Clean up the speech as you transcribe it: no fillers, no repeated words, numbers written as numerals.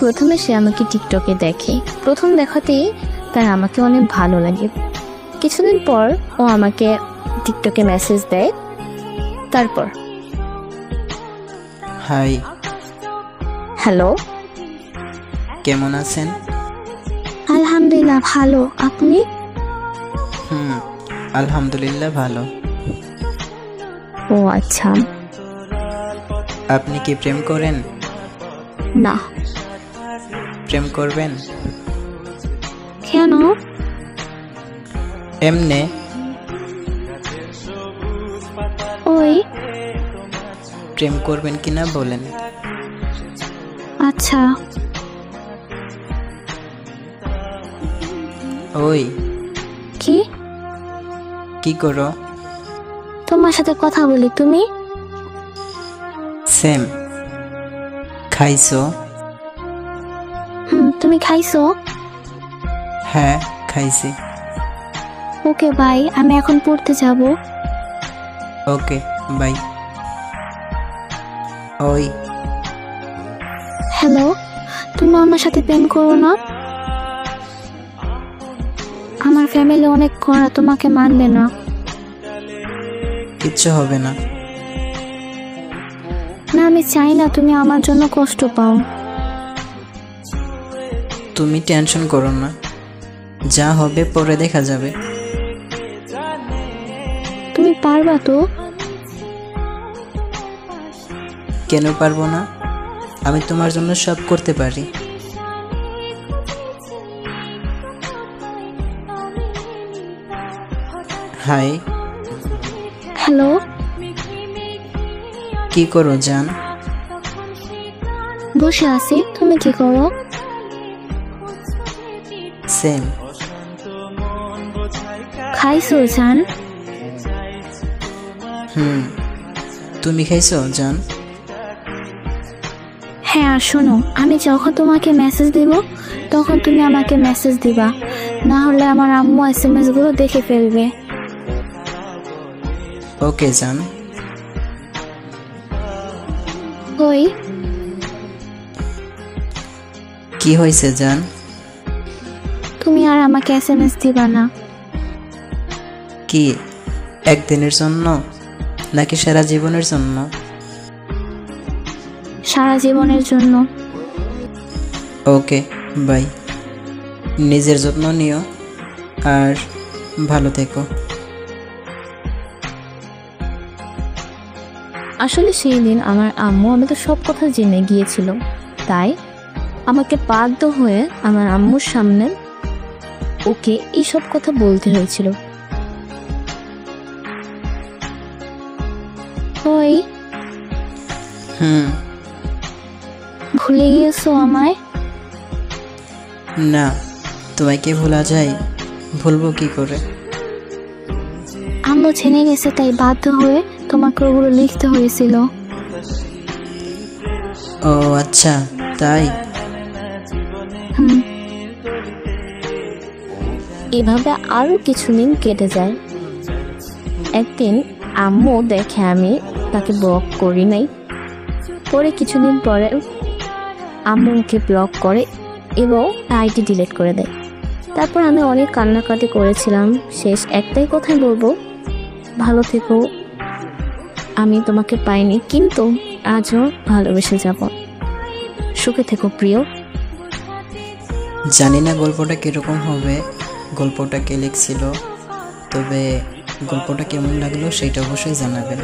প্রথমে সে আমাকে টিকটকে দেখে। প্রথম দেখাতেই তার আমাকে অনেক ভালো লাগে। কিছুদিন পর ও আমাকে টিকটকে মেসেজ দেয়। তারপর হাই, হ্যালো, কেমন আছেন? আলহামদুলিল্লাহ ভালো, আপনি? আলহামদুলিল্লাহ ভালো। ও আচ্ছা। আপনি কি প্রেম করেন? না। প্রেম করবেন? কেন? এমনে। ওই প্রেম করবেন কিনা বলেন। আচ্ছা। ওই কি? কি করো? তোমার সাথে কথা বলি। তুমি? সেম। খাইছো? তুমি খাইছো? হ্যাঁ, খাইছি। ওকে বাই, আমি এখন পড়তে যাব। Okay bye. ওই হ্যালো, তুমি আমার সাথে প্রেম করো না। আমার ফ্যামিলি অনেক কড়া, তোমাকে মানবে না। কিচ্ছু হবে না। না, আমি চাই না তুমি আমার জন্য কষ্ট পাও। তুমি টেনশন করো না, যা হবে পরে দেখা যাবে। তুমি পারবা তো? কেন পারবো না? আমি তোমার জন্য সব করতে পারি। হাই। হ্যালো, কি করো জান? বসে আছি, তুমি কি করো? সেম। খাইছো জান? তুমি খাইছো জান? হ্যাঁ, আর শোনো, আমি যখন তোমাকে মেসেজ দিব তখন তুমি আমাকে মেসেজ দিবা, না হলে আমার আম্মু SMS গুলো দেখে ফেলবে। ওকে জান। ওই কি হয়েছে জান? তুমি আর আমাকে SMS দিবা না। কি একদিনের জন্য নাকি সারা জীবনের জন্য? সারা জীবনের জন্য। Okay bye. নিজের যত্ন নিও আর ভালো থেকো। আসলে সেই দিন আমার আম্মু আমাদের সব কথা জেনে গিয়েছিল, তাই আমাকে বাধ্য হয়ে আমার আম্মুর সামনে ওকে এইসব কথা বলতে হয়েছিল। ওই ভুলে গিয়েছো আমায়? না, তোমায় কি ভোলা যায়? ভুলবো কি করে? আম্মু জেনে গেছে, তাই বাধ্য হয়ে তোমাকে ওগুলো লিখতে হয়েছিল। ও আচ্ছা, তাই? এভাবে আরো কিছুদিন কেটে যায়। একদিন আম্মু দেখে আমি তাকে ব্লক করি নাই। পরে কিছুদিন পরে আম্মুকে ব্লক করে এবং আইডি ডিলিট করে দেয়। তারপর আমি অনেক কান্নাকাটি করেছিলাম। শেষ একটাই কথাই বলবো, ভালো থেকো। আমি তোমাকে পাইনি, কিন্তু আজও ভালোবেসে যাব। সুখে থেকো প্রিয়। জানি না গল্পটা কিরকম হবে, গল্পটা কে লিখছিল, তবে গল্পটা কেমন লাগলো সেটা অবশ্যই জানাবেন।